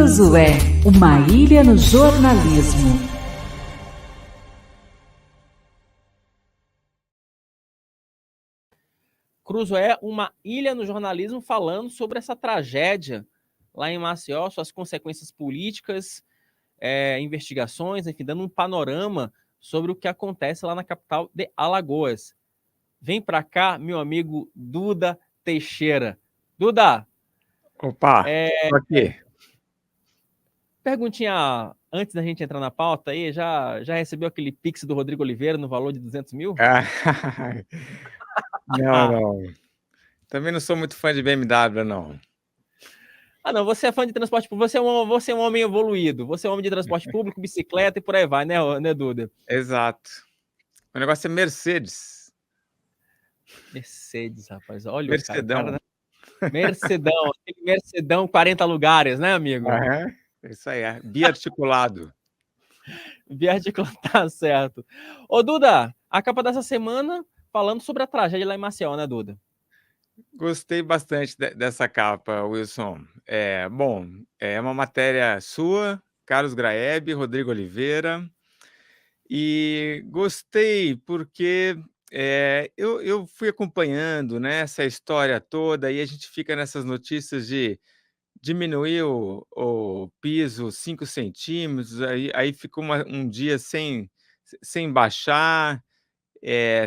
Cruzoé, uma ilha no jornalismo. Cruzoé, uma ilha no jornalismo, falando sobre essa tragédia lá em Maceió, suas consequências políticas, investigações, enfim, dando um panorama sobre o que acontece lá na capital de Alagoas. Vem para cá, meu amigo Duda Teixeira. Duda! Opa, tô aqui. Perguntinha antes da gente entrar na pauta aí, já recebeu aquele pix do Rodrigo Oliveira no valor de 200 mil? Não. Também não sou muito fã de BMW, não. Não, você é fã de transporte público, você é um homem evoluído, você é um homem de transporte público, bicicleta e por aí vai, né Duda? Exato. O negócio é Mercedes. Mercedes, rapaz, olha o Mercedão. Mercedão, aquele Mercedão 40 lugares, né, amigo? Isso aí, biarticulado. Biarticulado, tá certo. Ô, Duda, a capa dessa semana falando sobre a tragédia lá em Maceió, né, Duda? Gostei bastante dessa capa, Wilson. Bom, é uma matéria sua, Carlos Graeb, Rodrigo Oliveira, e gostei porque eu fui acompanhando, né, essa história toda e a gente fica nessas notícias de diminuir o piso 5 centímetros, aí ficou um dia sem baixar,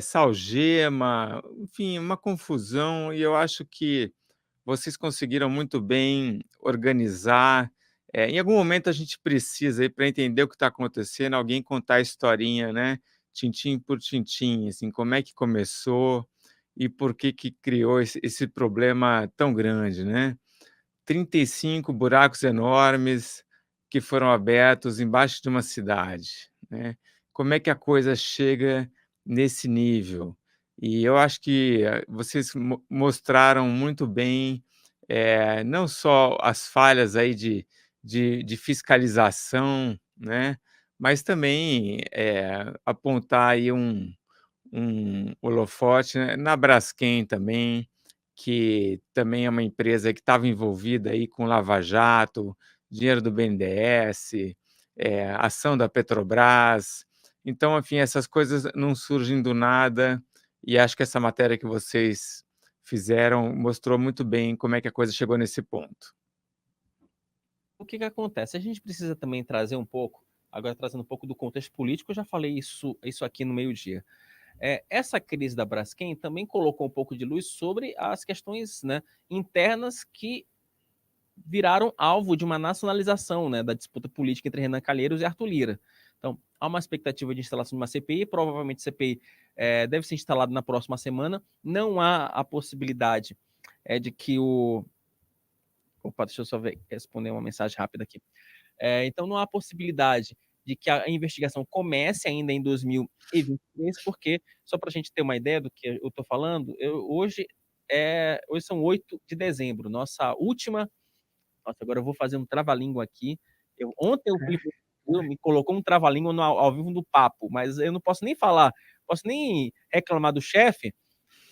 salgema, enfim, uma confusão, e eu acho que vocês conseguiram muito bem organizar. Em algum momento a gente precisa, para entender o que está acontecendo, alguém contar a historinha, né, tintim por tintim, assim, como é que começou e por que criou esse problema tão grande, né. 35 buracos enormes que foram abertos embaixo de uma cidade, né. Como é que a coisa chega nesse nível? E eu acho que vocês mostraram muito bem, não só as falhas aí de fiscalização, né, mas também, apontar aí um holofote, né, na Braskem também, que também é uma empresa que estava envolvida aí com Lava Jato, dinheiro do BNDES, ação da Petrobras. Então, enfim, essas coisas não surgem do nada, e acho que essa matéria que vocês fizeram mostrou muito bem como é que a coisa chegou nesse ponto. O que acontece? A gente precisa também trazer um pouco, agora trazendo um pouco do contexto político, eu já falei isso aqui no meio-dia. Essa crise da Braskem também colocou um pouco de luz sobre as questões, né, internas que viraram alvo de uma nacionalização, né, da disputa política entre Renan Calheiros e Arthur Lira. Então, há uma expectativa de instalação de uma CPI, provavelmente a CPI deve ser instalada na próxima semana. Não há a possibilidade de que o... Opa, deixa eu só responder uma mensagem rápida aqui. Então, não há possibilidade de que a investigação comece ainda em 2023, porque, só para a gente ter uma ideia do que eu estou falando, hoje são 8 de dezembro, nossa última... Nossa, agora eu vou fazer um trava-língua aqui. Ontem o Felipe me colocou um trava-língua ao vivo do papo, mas eu não posso nem falar, posso nem reclamar do chefe,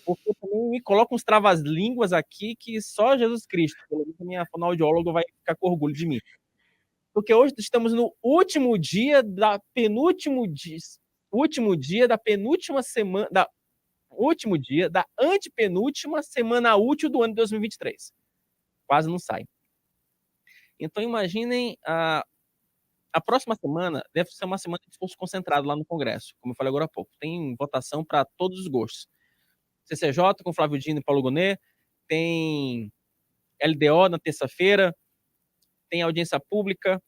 porque também me coloca uns trava-línguas aqui que só Jesus Cristo, pelo menos a minha fonoaudióloga vai ficar com orgulho de mim. Porque hoje estamos no último dia da penúltima semana, último dia da antepenúltima semana útil do ano de 2023. Quase não sai. Então imaginem, a próxima semana deve ser uma semana de esforço concentrado lá no Congresso, como eu falei agora há pouco. Tem votação para todos os gostos. CCJ com Flávio Dino e Paulo Gonet, tem LDO na terça-feira, tem audiência pública,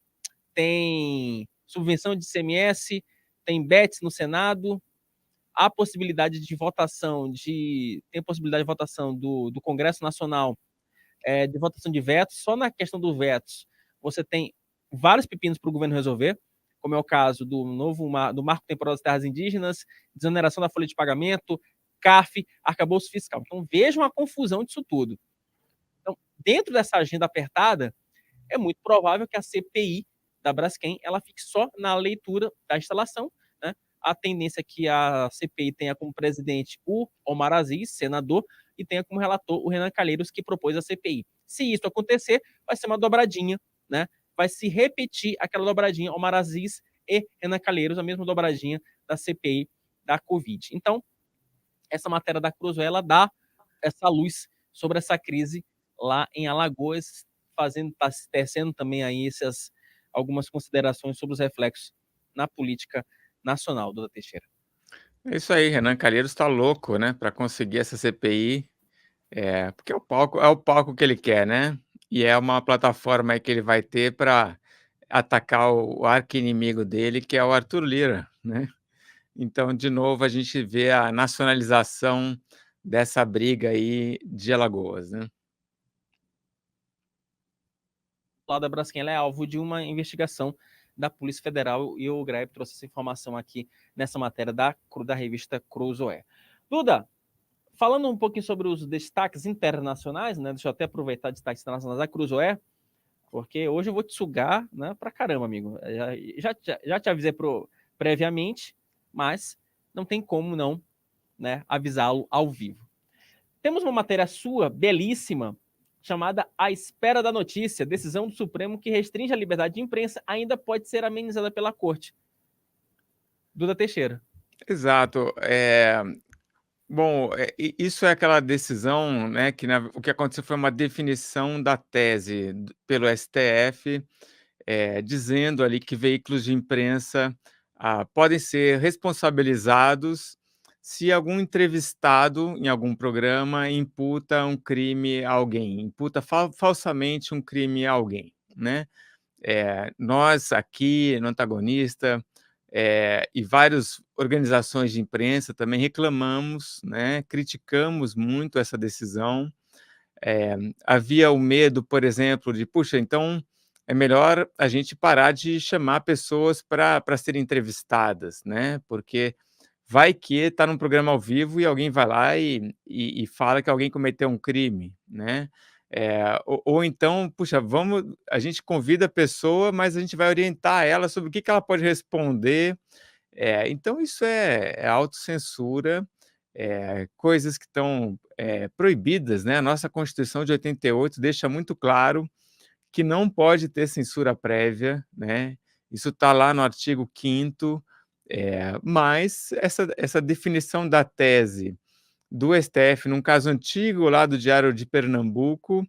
tem subvenção de ICMS, tem BETS no Senado, há possibilidade de votação do Congresso Nacional, de votação de vetos. Só na questão do vetos você tem vários pepinos para o governo resolver, como é o caso do Marco Temporal das Terras Indígenas, desoneração da folha de pagamento, CARF, arcabouço fiscal. Então vejam a confusão disso tudo. Então, dentro dessa agenda apertada, é muito provável que a CPI da Braskem ela fique só na leitura da instalação, né? A tendência é que a CPI tenha como presidente o Omar Aziz, senador, e tenha como relator o Renan Calheiros, que propôs a CPI. Se isso acontecer, vai ser uma dobradinha, né? vai se repetir aquela dobradinha Omar Aziz e Renan Calheiros, a mesma dobradinha da CPI da Covid. Então, essa matéria da Cruzoé, ela dá essa luz sobre essa crise lá em Alagoas, tecendo também aí algumas considerações sobre os reflexos na política nacional, Duda Teixeira. É isso aí, Renan Calheiros está louco, né, para conseguir essa CPI, porque é o palco que ele quer, né, e é uma plataforma aí que ele vai ter para atacar o arqui-inimigo dele, que é o Arthur Lira, né. Então, de novo, a gente vê a nacionalização dessa briga aí de Alagoas, né. O lado da Braskem, ela é alvo de uma investigação da Polícia Federal e o Greg trouxe essa informação aqui nessa matéria da revista Cruzoé. Duda, falando um pouquinho sobre os destaques internacionais, né? Deixa eu até aproveitar destaques internacionais da Cruzoé, porque hoje eu vou te sugar, né, pra caramba, amigo. Já te avisei previamente, mas não tem como não, né, avisá-lo ao vivo. Temos uma matéria sua, belíssima, chamada A Espera da Notícia, decisão do Supremo que restringe a liberdade de imprensa ainda pode ser amenizada pela Corte. Duda Teixeira. Exato. Bom, isso é aquela decisão, né, que o que aconteceu foi uma definição da tese pelo STF, dizendo ali que veículos de imprensa podem ser responsabilizados se algum entrevistado em algum programa imputa um crime a alguém, imputa falsamente um crime a alguém, né? Nós aqui no Antagonista e várias organizações de imprensa também reclamamos, né, criticamos muito essa decisão. Havia o medo, por exemplo, de, puxa, então é melhor a gente parar de chamar pessoas para serem entrevistadas, né? Porque vai que está num programa ao vivo e alguém vai lá e fala que alguém cometeu um crime, né? Ou então, puxa, a gente convida a pessoa, mas a gente vai orientar ela sobre o que ela pode responder. Então isso é autocensura, coisas que estão proibidas, né? A nossa Constituição de 88 deixa muito claro que não pode ter censura prévia, né? Isso está lá no artigo 5º, mas essa definição da tese do STF, num caso antigo lá do Diário de Pernambuco,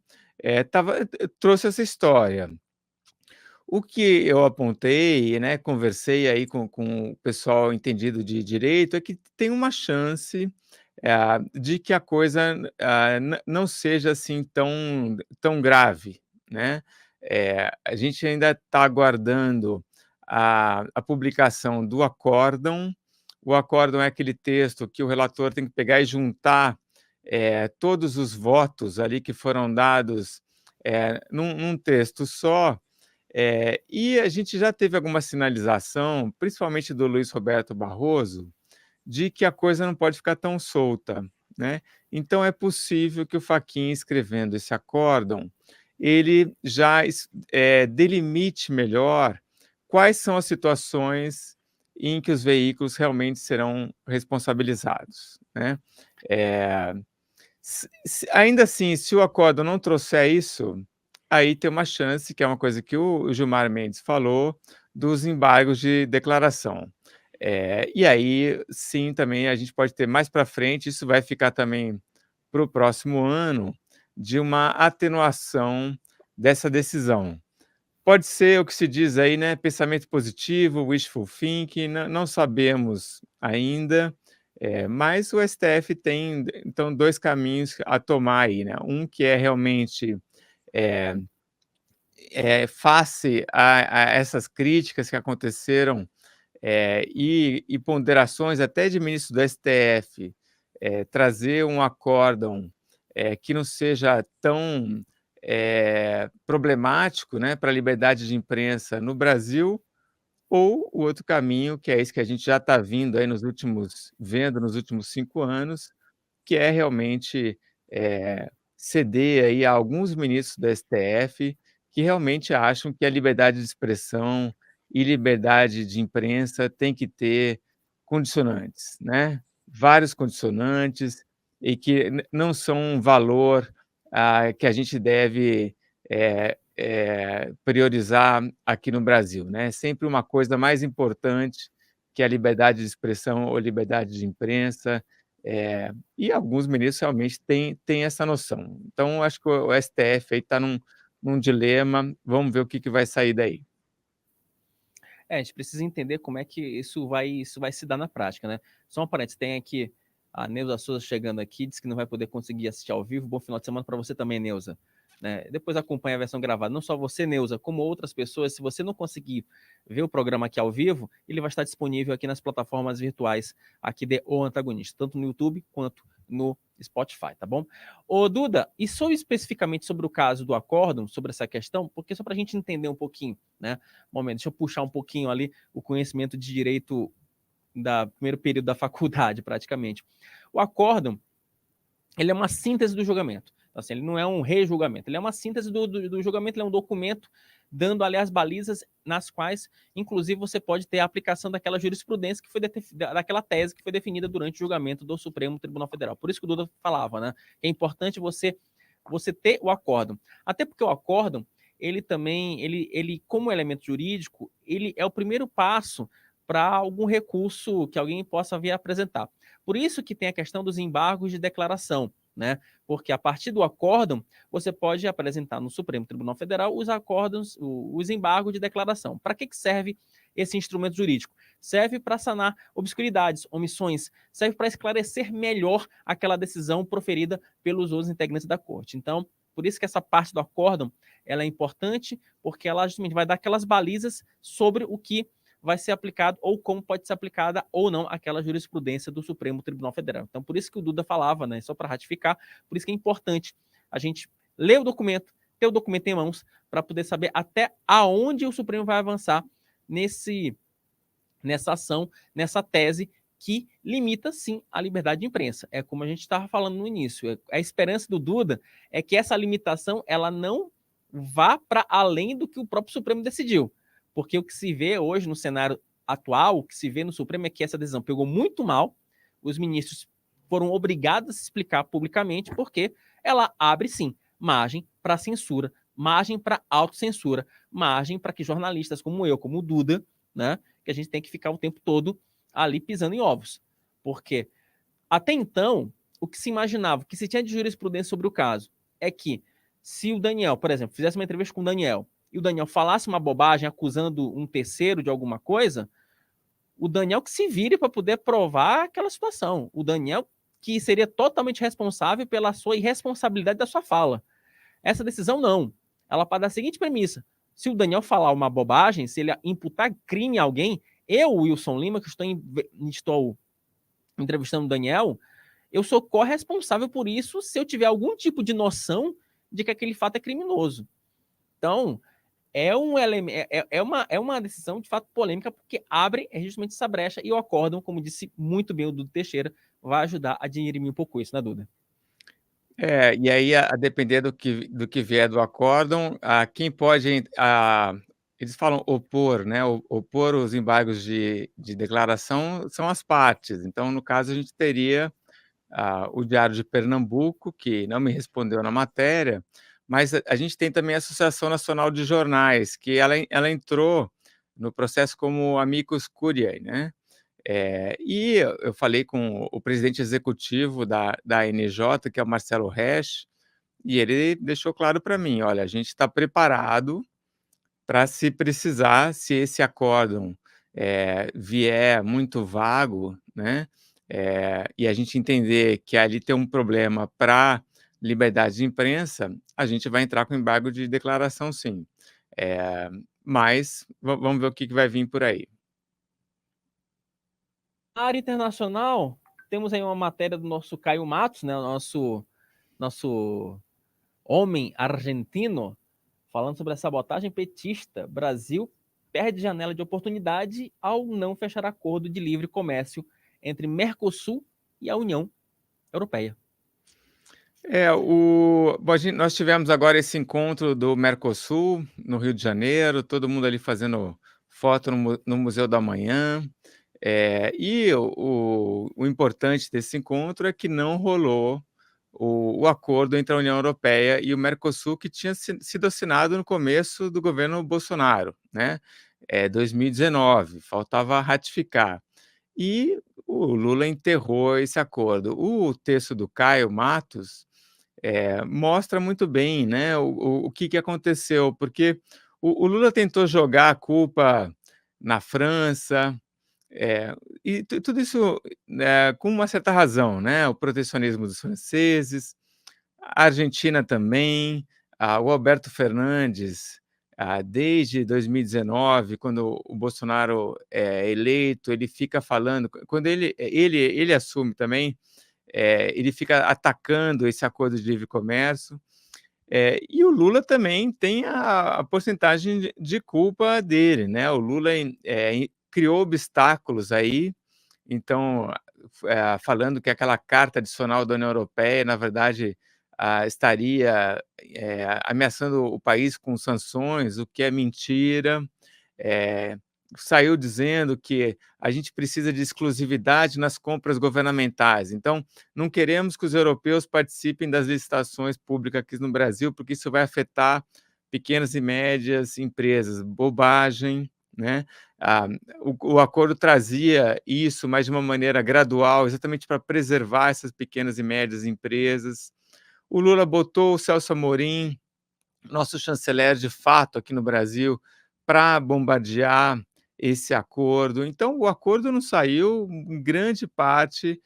trouxe essa história. O que eu apontei, né, conversei aí com o pessoal entendido de direito, é que tem uma chance, de que a coisa, não seja assim tão grave, né. A gente ainda está aguardando a publicação do acórdão. O acórdão é aquele texto que o relator tem que pegar e juntar, todos os votos ali que foram dados, num texto só, e a gente já teve alguma sinalização, principalmente do Luiz Roberto Barroso, de que a coisa não pode ficar tão solta, né. Então é possível que o Fachin, escrevendo esse acórdão, ele já delimite melhor quais são as situações em que os veículos realmente serão responsabilizados, né. Eh, Ainda assim, se o acórdão não trouxer isso, aí tem uma chance, que é uma coisa que o Gilmar Mendes falou, dos embargos de declaração. E aí, sim, também a gente pode ter mais para frente, isso vai ficar também para o próximo ano, de uma atenuação dessa decisão. Pode ser o que se diz aí, né, pensamento positivo, wishful thinking, não sabemos ainda, mas o STF tem, então, 2 caminhos a tomar aí, né, um que é realmente, eh face a essas críticas que aconteceram, e ponderações até de ministro do STF, trazer um acórdão, que não seja tão, problemático, né, para a liberdade de imprensa no Brasil, ou o outro caminho, que é esse que a gente já está vendo nos últimos 5 anos, que é realmente, ceder aí a alguns ministros do STF, que realmente acham que a liberdade de expressão e liberdade de imprensa tem que ter condicionantes, né, vários condicionantes, e que não são um valor, que a gente deve, priorizar aqui no Brasil, né? Sempre uma coisa mais importante que a liberdade de expressão ou liberdade de imprensa, e alguns ministros realmente têm essa noção. Então, acho que o STF aí está num dilema, vamos ver o que vai sair daí. A gente precisa entender como é que isso vai se dar na prática, né? Só um parênteses, tem aqui a Neuza Souza chegando aqui, disse que não vai poder conseguir assistir ao vivo. Bom final de semana para você também, Neuza. Né? Depois acompanha a versão gravada. Não só você, Neuza, como outras pessoas. Se você não conseguir ver o programa aqui ao vivo, ele vai estar disponível aqui nas plataformas virtuais aqui de O Antagonista, tanto no YouTube quanto no Spotify, tá bom? Ô, Duda, e especificamente sobre o caso do acórdão, sobre essa questão, porque só para a gente entender um pouquinho, né? Momento, deixa eu puxar um pouquinho ali o conhecimento de direito da primeiro período da faculdade, praticamente. O acórdão, ele é uma síntese do julgamento. Então, assim, ele não é um rejulgamento, ele é uma síntese do julgamento, ele é um documento dando ali as balizas nas quais, inclusive, você pode ter a aplicação daquela jurisprudência que foi daquela tese que foi definida durante o julgamento do Supremo Tribunal Federal. Por isso que o Duda falava, né? Que é importante você ter o acórdão. Até porque o acórdão, ele também, ele como elemento jurídico, ele é o primeiro passo para algum recurso que alguém possa vir apresentar. Por isso que tem a questão dos embargos de declaração, né? Porque a partir do acórdão, você pode apresentar no Supremo Tribunal Federal os acórdãos, os embargos de declaração. Para que serve esse instrumento jurídico? Serve para sanar obscuridades, omissões, serve para esclarecer melhor aquela decisão proferida pelos outros integrantes da corte. Então, por isso que essa parte do acórdão, ela é importante, porque ela justamente vai dar aquelas balizas sobre o que vai ser aplicado ou como pode ser aplicada ou não aquela jurisprudência do Supremo Tribunal Federal. Então, por isso que o Duda falava, né, só para ratificar, por isso que é importante a gente ler o documento, ter o documento em mãos, para poder saber até aonde o Supremo vai avançar nessa ação, nessa tese que limita, sim, a liberdade de imprensa. É como a gente estava falando no início. A esperança do Duda é que essa limitação ela não vá para além do que o próprio Supremo decidiu. Porque o que se vê hoje no cenário atual, o que se vê no Supremo é que essa decisão pegou muito mal, os ministros foram obrigados a se explicar publicamente, porque ela abre, sim, margem para censura, margem para autocensura, margem para que jornalistas como eu, como o Duda, né, que a gente tem que ficar o tempo todo ali pisando em ovos. Porque até então, o que se imaginava, o que se tinha de jurisprudência sobre o caso, é que se o Daniel, por exemplo, fizesse uma entrevista com o Daniel, e o Daniel falasse uma bobagem acusando um terceiro de alguma coisa, o Daniel que se vire para poder provar aquela situação. O Daniel que seria totalmente responsável pela sua irresponsabilidade da sua fala. Essa decisão não. Ela parte da seguinte premissa: se o Daniel falar uma bobagem, se ele imputar crime a alguém, eu, Wilson Lima, que estou entrevistando o Daniel, eu sou corresponsável por isso se eu tiver algum tipo de noção de que aquele fato é criminoso. Então, é uma decisão de fato polêmica, porque abre justamente essa brecha, e o acórdão, como disse muito bem o Duda Teixeira, vai ajudar a dirimir um pouco isso, né, Duda? E aí, a depender do que vier do acórdão, quem pode, eles falam opor, né? Opor os embargos de declaração são as partes. Então, no caso, a gente teria o Diário de Pernambuco, que não me respondeu na matéria, mas a gente tem também a Associação Nacional de Jornais, que ela entrou no processo como amicus curiae, né? E eu falei com o presidente executivo da ANJ, que é o Marcelo Resch, e ele deixou claro para mim: olha, a gente está preparado para, se precisar, se esse acórdão vier muito vago, né, e a gente entender que ali tem um problema para liberdade de imprensa, a gente vai entrar com embargo de declaração, sim. Mas vamos ver o que vai vir por aí. Na área internacional, temos aí uma matéria do nosso Caio Matos, né, o nosso homem argentino, falando sobre a sabotagem petista. Brasil perde janela de oportunidade ao não fechar acordo de livre comércio entre Mercosul e a União Europeia. Nós tivemos agora esse encontro do Mercosul no Rio de Janeiro, todo mundo ali fazendo foto no Museu da Manhã. E o importante desse encontro é que não rolou o acordo entre a União Europeia e o Mercosul, que tinha sido assinado no começo do governo Bolsonaro, né? 2019, faltava ratificar. E o Lula enterrou esse acordo. O texto do Caio Matos mostra muito bem, né, o que aconteceu, porque o Lula tentou jogar a culpa na França, e tudo isso, com uma certa razão, né, o protecionismo dos franceses, a Argentina também, o Alberto Fernandes, desde 2019, quando o Bolsonaro é eleito, ele fica falando, quando ele assume também, ele fica atacando esse acordo de livre comércio, e o Lula também tem a porcentagem de culpa dele, né? O Lula criou obstáculos aí, então, falando que aquela carta adicional da União Europeia, na verdade, estaria ameaçando o país com sanções, o que é mentira. Eh, Saiu dizendo que a gente precisa de exclusividade nas compras governamentais, então não queremos que os europeus participem das licitações públicas aqui no Brasil, porque isso vai afetar pequenas e médias empresas. Bobagem, né? Ah, o acordo trazia isso, mas de uma maneira gradual, exatamente para preservar essas pequenas e médias empresas. O Lula botou o Celso Amorim, nosso chanceler de fato aqui no Brasil, para bombardear esse acordo. Então, o acordo não saiu, em grande parte,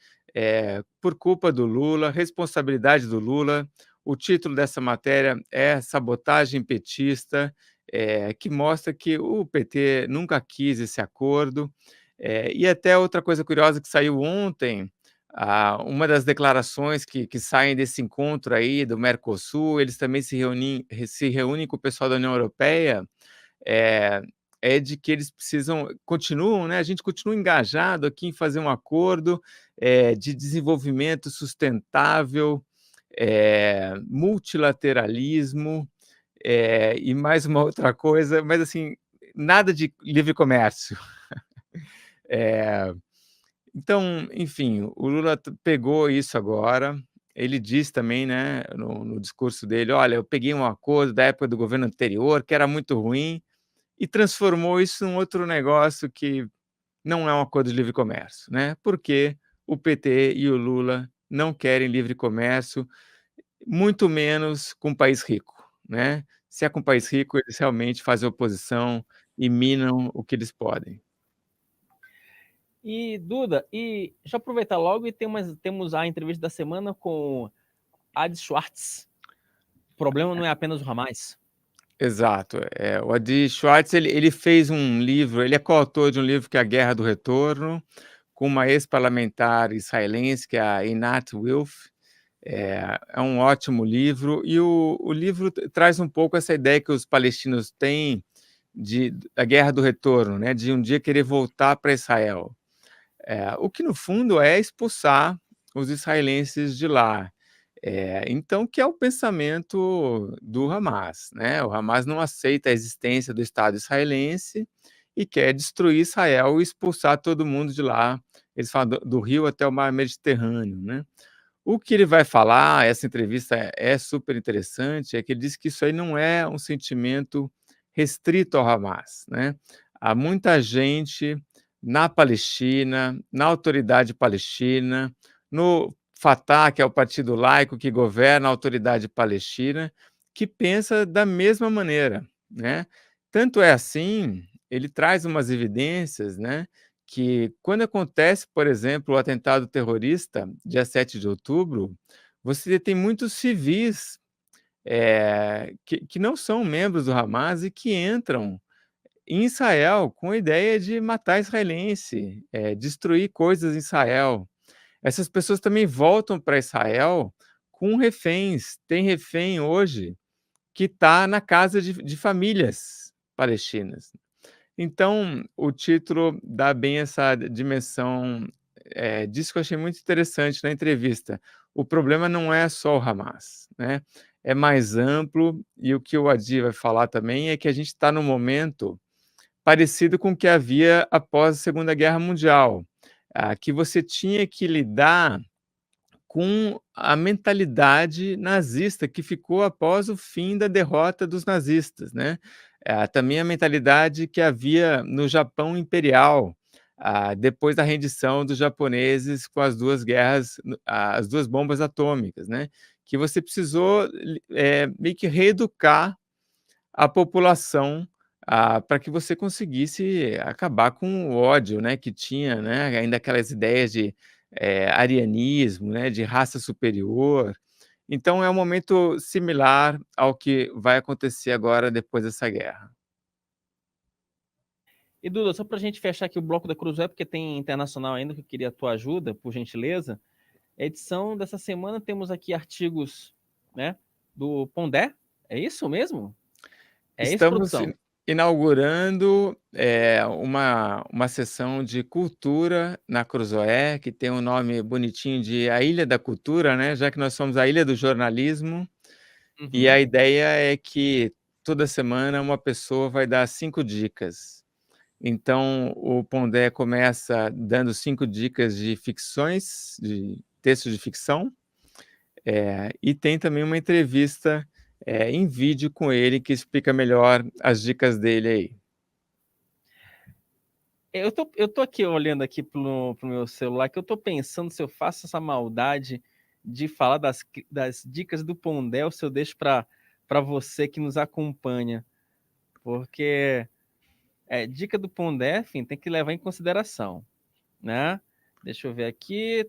por culpa do Lula, responsabilidade do Lula. O título dessa matéria é Sabotagem Petista, que mostra que o PT nunca quis esse acordo. E até outra coisa curiosa que saiu ontem, uma das declarações que saem desse encontro aí do Mercosul, eles também se reúnem com o pessoal da União Europeia, é, de que eles continuam, né? A gente continua engajado aqui em fazer um acordo de desenvolvimento sustentável, multilateralismo, e mais uma outra coisa, mas assim, nada de livre comércio. Então, enfim, o Lula pegou isso agora. Ele diz também, né, no discurso dele: olha, eu peguei um acordo da época do governo anterior, que era muito ruim, e transformou isso num outro negócio que não é um acordo de livre comércio, né? Porque o PT e o Lula não querem livre comércio, muito menos com um país rico, né? Se é com um país rico, eles realmente fazem oposição e minam o que eles podem. E, Duda, deixa eu aproveitar logo e temos a entrevista da semana com Adi Schwartz. O problema não é apenas o Hamas. Exato. O Adi Schwartz, ele fez um livro, ele é coautor de um livro que é A Guerra do Retorno, com uma ex-parlamentar israelense, que é a Einat Wilf. É um ótimo livro, e o livro traz um pouco essa ideia que os palestinos têm da Guerra do Retorno, né, de um dia querer voltar para Israel. O que, no fundo, é expulsar os israelenses de lá. Então, que é o pensamento do Hamas, né? O Hamas não aceita a existência do Estado israelense e quer destruir Israel e expulsar todo mundo de lá. Eles falam do rio até o mar Mediterrâneo, né? O que ele vai falar, essa entrevista é super interessante, é que ele diz que isso aí não é um sentimento restrito ao Hamas, né? Há muita gente na Palestina, na Autoridade Palestina, no Fatah, que é o partido laico que governa a Autoridade Palestina, que pensa da mesma maneira, né? Tanto é assim, ele traz umas evidências, né, que quando acontece, por exemplo, o atentado terrorista, dia 7 de outubro, você tem muitos civis, que não são membros do Hamas e que entram em Israel com a ideia de matar israelense, destruir coisas em Israel. Essas pessoas também voltam para Israel com reféns. Tem refém hoje que está na casa de famílias palestinas. Então, o título dá bem essa dimensão, disso que eu achei muito interessante na entrevista. O problema não é só o Hamas, né? É mais amplo, e o que o Adi vai falar também é que a gente está num momento parecido com o que havia após a Segunda Guerra Mundial, que você tinha que lidar com a mentalidade nazista que ficou após o fim da derrota dos nazistas, né? Também a mentalidade que havia no Japão imperial, depois da rendição dos japoneses com as duas guerras, as duas bombas atômicas, né? Que você precisou meio que reeducar a população para que você conseguisse acabar com o ódio, né, que tinha, né, ainda aquelas ideias de arianismo, né, de raça superior. Então é um momento similar ao que vai acontecer agora depois dessa guerra. E Duda, só para a gente fechar aqui o bloco da Cruzoé, porque tem internacional ainda que eu queria a tua ajuda, por gentileza. A edição dessa semana temos aqui artigos, né, do Pondé. É isso mesmo? É isso, Estamos produção? inaugurando uma sessão de cultura na Cruzoé, que tem um nome bonitinho de A Ilha da Cultura, né? Já que nós somos a Ilha do Jornalismo, e a ideia é que toda semana uma pessoa vai dar 5 dicas. Então, o Pondé começa dando 5 dicas de ficções, de textos de ficção, e tem também uma entrevista em vídeo com ele que explica melhor as dicas dele aí. Eu tô aqui olhando aqui pro meu celular, que eu tô pensando se eu faço essa maldade de falar das dicas do Pondé ou se eu deixo para você que nos acompanha. Porque dica do Pondé, enfim, tem que levar em consideração, né? Deixa eu ver aqui,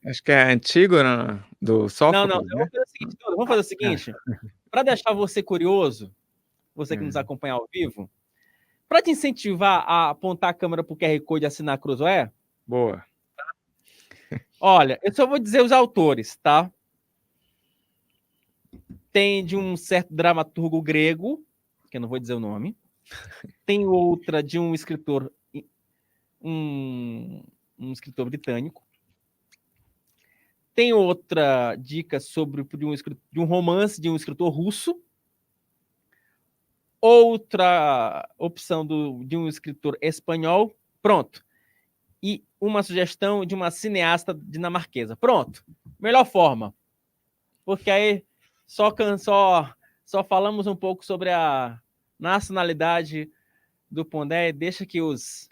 Acho que é Antígona, do Sófocles, Não, né? vamos fazer o seguinte, para deixar você curioso, você que nos acompanha ao vivo, para te incentivar a apontar a câmera para o QR Code e assinar a Cruzoé. Boa. Olha, eu só vou dizer os autores, tá? Tem de um certo dramaturgo grego, que eu não vou dizer o nome. Tem outra de um escritor, um escritor britânico. Tem outra dica sobre de um romance de um escritor russo. Outra opção de um escritor espanhol. Pronto. E uma sugestão de uma cineasta dinamarquesa. Pronto. Melhor forma. Porque aí só falamos um pouco sobre a nacionalidade do Pondé. Deixa que os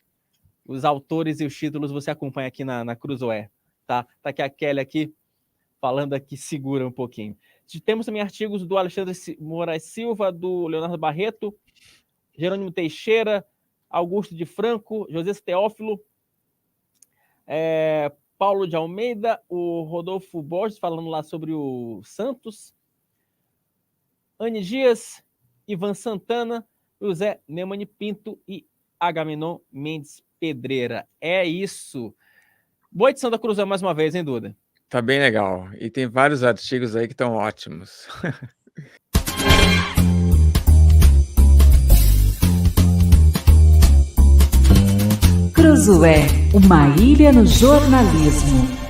autores e os títulos você acompanha aqui na Cruzoé. Tá aqui a Kelly aqui, falando aqui, segura um pouquinho. Temos também artigos do Alexandre Moraes Silva, do Leonardo Barreto, Jerônimo Teixeira, Augusto de Franco, José Teófilo, Paulo de Almeida, o Rodolfo Borges, falando lá sobre o Santos, Anne Dias, Ivan Santana, José Neumani Pinto e Agamenon Mendes Pedreira. É isso. Boa edição da Cruzoé mais uma vez, hein, Duda? Tá bem legal. E tem vários artigos aí que estão ótimos. Cruzoé, uma ilha no jornalismo.